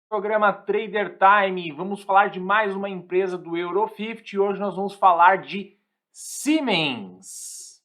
Programa Trader Time, vamos falar de mais uma empresa do Euro50 e hoje nós vamos falar de Siemens.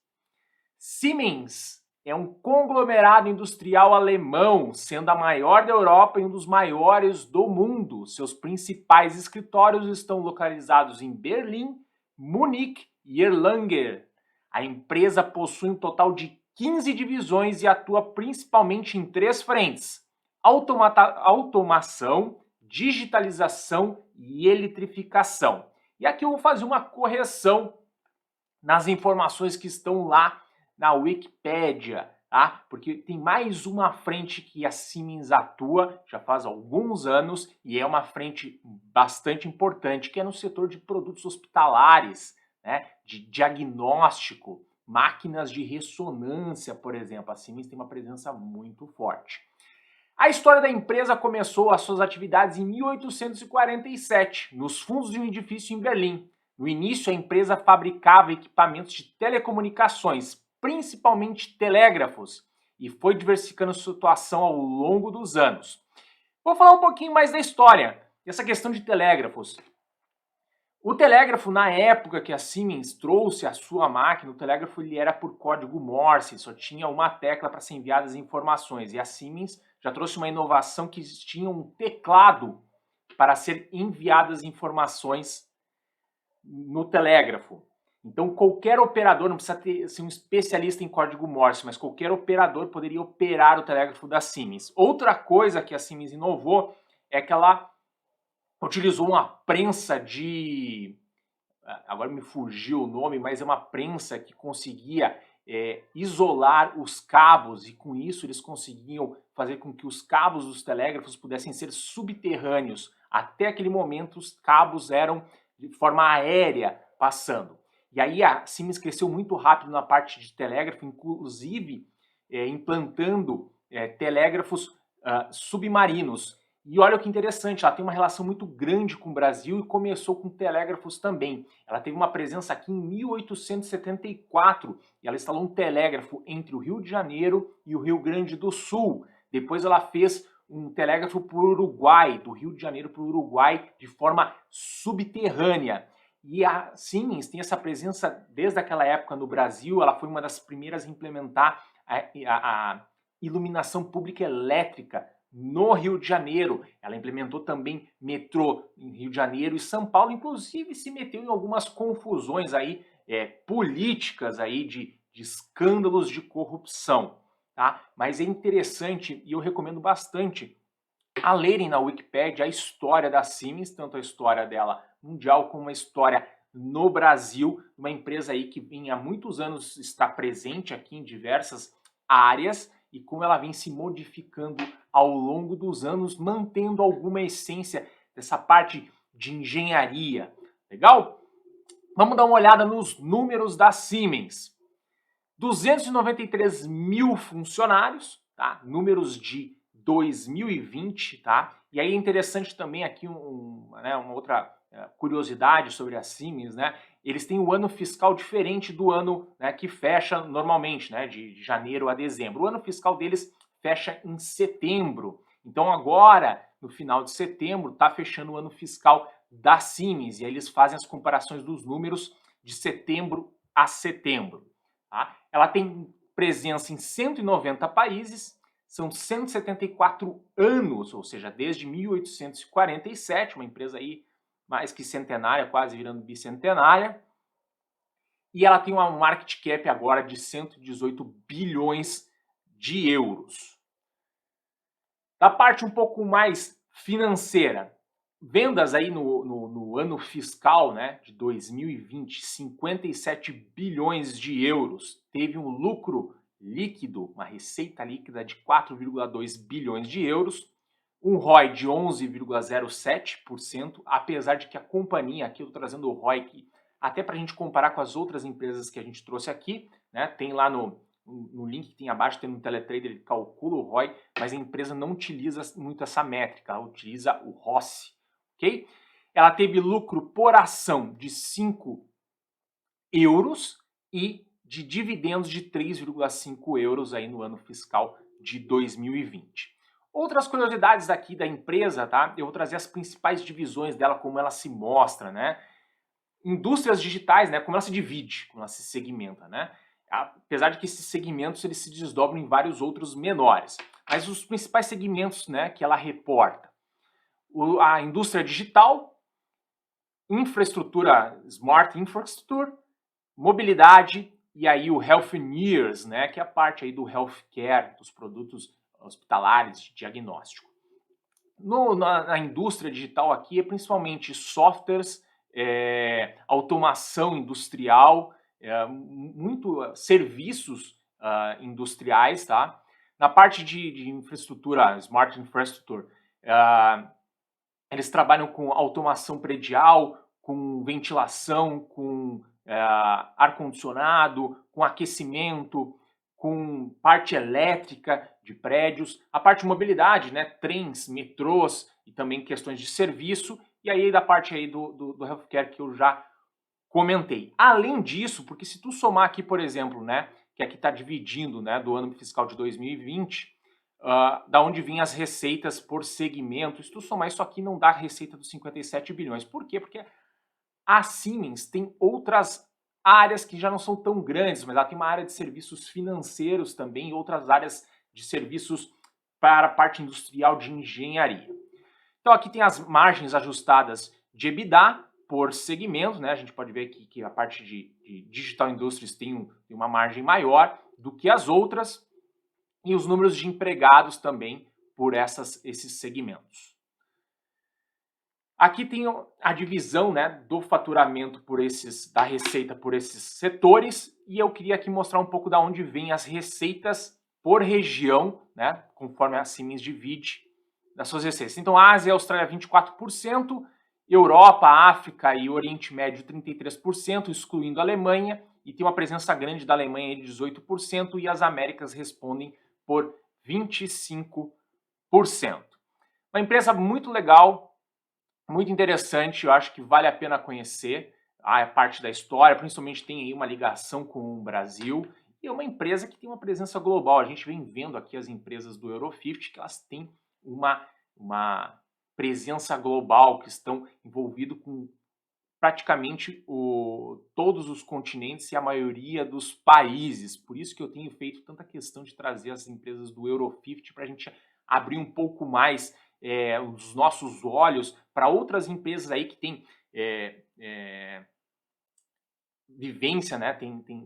Siemens é um conglomerado industrial alemão, sendo a maior da Europa e um dos maiores do mundo. Seus principais escritórios estão localizados em Berlim, Munique e Erlangen. A empresa possui um total de 15 divisões e atua principalmente em três frentes: automação, digitalização e eletrificação. E aqui eu vou fazer uma correção nas informações que estão lá na Wikipédia, tá? Porque tem mais uma frente que a Siemens atua já faz alguns anos e é uma frente bastante importante, que é no setor de produtos hospitalares, né? De diagnóstico, máquinas de ressonância, por exemplo. A Siemens tem uma presença muito forte. A história da empresa começou as suas atividades em 1847, nos fundos de um edifício em Berlim. No início, a empresa fabricava equipamentos de telecomunicações, principalmente telégrafos, e foi diversificando sua atuação ao longo dos anos. Vou falar um pouquinho mais da história dessa questão de telégrafos. O telégrafo, na época que a Siemens trouxe a sua máquina, o telégrafo ele era por código Morse, só tinha uma tecla para ser enviadas as informações. E a Siemens já trouxe uma inovação que tinha um teclado para ser enviadas informações no telégrafo. Então, qualquer operador, não precisa ser um especialista em código Morse, mas qualquer operador poderia operar o telégrafo da Siemens. Outra coisa que a Siemens inovou é que ela utilizou uma prensa de... Agora me fugiu o nome, mas é uma prensa que conseguia isolar os cabos e com isso eles conseguiam fazer com que os cabos dos telégrafos pudessem ser subterrâneos. Até aquele momento os cabos eram de forma aérea passando. E aí a Siemens cresceu muito rápido na parte de telégrafo, inclusive implantando telégrafos submarinos. E olha que interessante, ela tem uma relação muito grande com o Brasil e começou com telégrafos também. Ela teve uma presença aqui em 1874 e ela instalou um telégrafo entre o Rio de Janeiro e o Rio Grande do Sul. Depois ela fez um telégrafo para o Uruguai, do Rio de Janeiro para o Uruguai, de forma subterrânea. E a Siemens tem essa presença desde aquela época no Brasil. Ela foi uma das primeiras a implementar a iluminação pública elétrica no Rio de Janeiro. Ela implementou também metrô em Rio de Janeiro e São Paulo, inclusive se meteu em algumas confusões aí, políticas aí de escândalos de corrupção, tá? Mas é interessante e eu recomendo bastante a lerem na Wikipédia a história da Siemens, tanto a história dela mundial como a história no Brasil, uma empresa aí que há muitos anos está presente aqui em diversas áreas e como ela vem se modificando ao longo dos anos, mantendo alguma essência dessa parte de engenharia. Legal? Vamos dar uma olhada nos números da Siemens. 293 mil funcionários, tá? Números de 2020, tá? E aí é interessante também aqui uma outra curiosidade sobre a Siemens, né? Eles têm o ano fiscal diferente do ano, né, que fecha normalmente, né, de janeiro a dezembro. O ano fiscal deles fecha em setembro. Então agora, no final de setembro, está fechando o ano fiscal da Siemens. E aí eles fazem as comparações dos números de setembro a setembro. Tá? Ela tem presença em 190 países, são 174 anos, ou seja, desde 1847, uma empresa aí mais que centenária, quase virando bicentenária. E ela tem uma market cap agora de 118 bilhões de euros. Da parte um pouco mais financeira, vendas aí no ano fiscal, né, de 2020, 57 bilhões de euros. Teve um lucro líquido, uma receita líquida de 4,2 bilhões de euros, um ROI de 11,07%, apesar de que a companhia, aqui eu estou trazendo o ROI aqui, até para a gente comparar com as outras empresas que a gente trouxe aqui, né, tem lá no link que tem abaixo, tem no Teletrader, ele calcula o ROI, mas a empresa não utiliza muito essa métrica, ela utiliza o ROCE, ok? Ela teve lucro por ação de 5 euros e de dividendos de 3,5 euros aí no ano fiscal de 2020. Outras curiosidades aqui da empresa, tá? Eu vou trazer as principais divisões dela, como ela se mostra, né? Indústrias digitais, né? Como ela se divide, como ela se segmenta, né? Apesar de que esses segmentos eles se desdobram em vários outros menores. Mas os principais segmentos, né, que ela reporta. A indústria digital, infraestrutura, smart infrastructure, mobilidade e aí o Healthineers, né, que é a parte aí do healthcare, dos produtos hospitalares de diagnóstico. Na indústria digital aqui é principalmente softwares, automação industrial, muito serviços industriais, tá? Na parte de infraestrutura, smart infrastructure, eles trabalham com automação predial, com ventilação, com ar-condicionado, com aquecimento, com parte elétrica de prédios, a parte de mobilidade, né, trens, metrôs e também questões de serviço, e aí da parte aí do healthcare que eu já comentei. Além disso, porque se tu somar aqui, por exemplo, né, que aqui está dividindo, né, do ano fiscal de 2020, da onde vinham as receitas por segmento, se tu somar isso aqui não dá a receita dos 57 bilhões. Por quê? Porque a Siemens tem outras áreas que já não são tão grandes, mas ela tem uma área de serviços financeiros também e outras áreas de serviços para a parte industrial de engenharia. Então aqui tem as margens ajustadas de EBITDA por segmento, né? A gente pode ver aqui que a parte de Digital Industries tem uma margem maior do que as outras e os números de empregados também por esses segmentos. Aqui tem a divisão, né, do faturamento da receita por esses setores e eu queria aqui mostrar um pouco da onde vem as receitas por região, né, conforme a Siemens divide das suas receitas. Então, Ásia e Austrália 24%, Europa, África e Oriente Médio 33%, excluindo a Alemanha, e tem uma presença grande da Alemanha de 18%, e as Américas respondem por 25%. Uma empresa muito legal, muito interessante, eu acho que vale a pena conhecer a parte da história, principalmente tem aí uma ligação com o Brasil, e é uma empresa que tem uma presença global. A gente vem vendo aqui as empresas do Euro50 que elas têm uma presença global, que estão envolvidos com praticamente todos os continentes e a maioria dos países. Por isso que eu tenho feito tanta questão de trazer as empresas do Euro50 para a gente abrir um pouco mais os nossos olhos para outras empresas aí que têm vivência, né?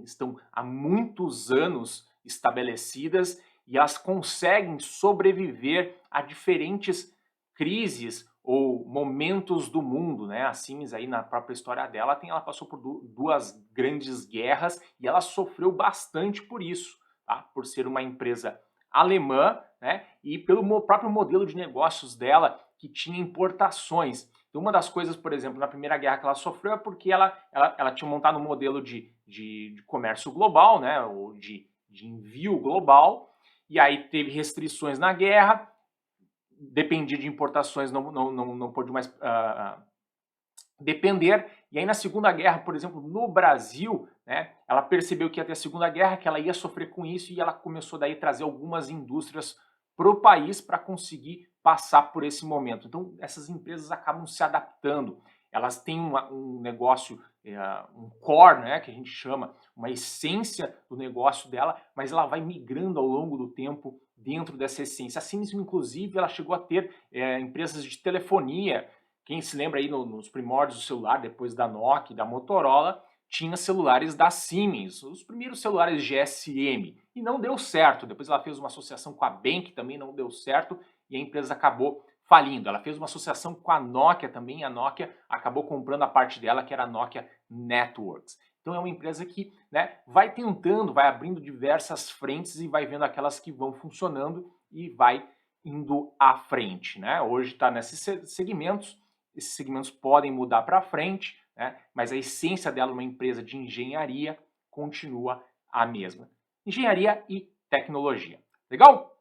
Estão há muitos anos estabelecidas e elas conseguem sobreviver a diferentes crises ou momentos do mundo, né? A Siemens aí na própria história dela ela passou por duas grandes guerras e ela sofreu bastante por isso, tá? Por ser uma empresa alemã, né? E pelo próprio modelo de negócios dela que tinha importações. Então, uma das coisas, por exemplo, na Primeira Guerra que ela sofreu é porque ela tinha montado um modelo de comércio global, né? Ou de envio global, e aí teve restrições na guerra, dependia de importações, não pôde mais depender. E aí na Segunda Guerra, por exemplo, no Brasil, né, ela percebeu que ia ter a Segunda Guerra, que ela ia sofrer com isso, e ela começou daí a trazer algumas indústrias para o país para conseguir passar por esse momento. Então essas empresas acabam se adaptando. Elas têm um negócio, um core, né, que a gente chama, uma essência do negócio dela, mas ela vai migrando ao longo do tempo dentro dessa essência. A Siemens, inclusive, ela chegou a ter empresas de telefonia. Quem se lembra aí nos primórdios do celular, depois da Nokia e da Motorola, tinha celulares da Siemens, os primeiros celulares GSM, e não deu certo. Depois ela fez uma associação com a BEM, que também não deu certo, e a empresa acabou falindo. Ela fez uma associação com a Nokia também, e a Nokia acabou comprando a parte dela, que era a Nokia Networks. Então é uma empresa que, né, vai tentando, vai abrindo diversas frentes e vai vendo aquelas que vão funcionando e vai indo à frente, né? Hoje está nesses segmentos, esses segmentos podem mudar para frente, né? Mas a essência dela, uma empresa de engenharia, continua a mesma. Engenharia e tecnologia. Legal?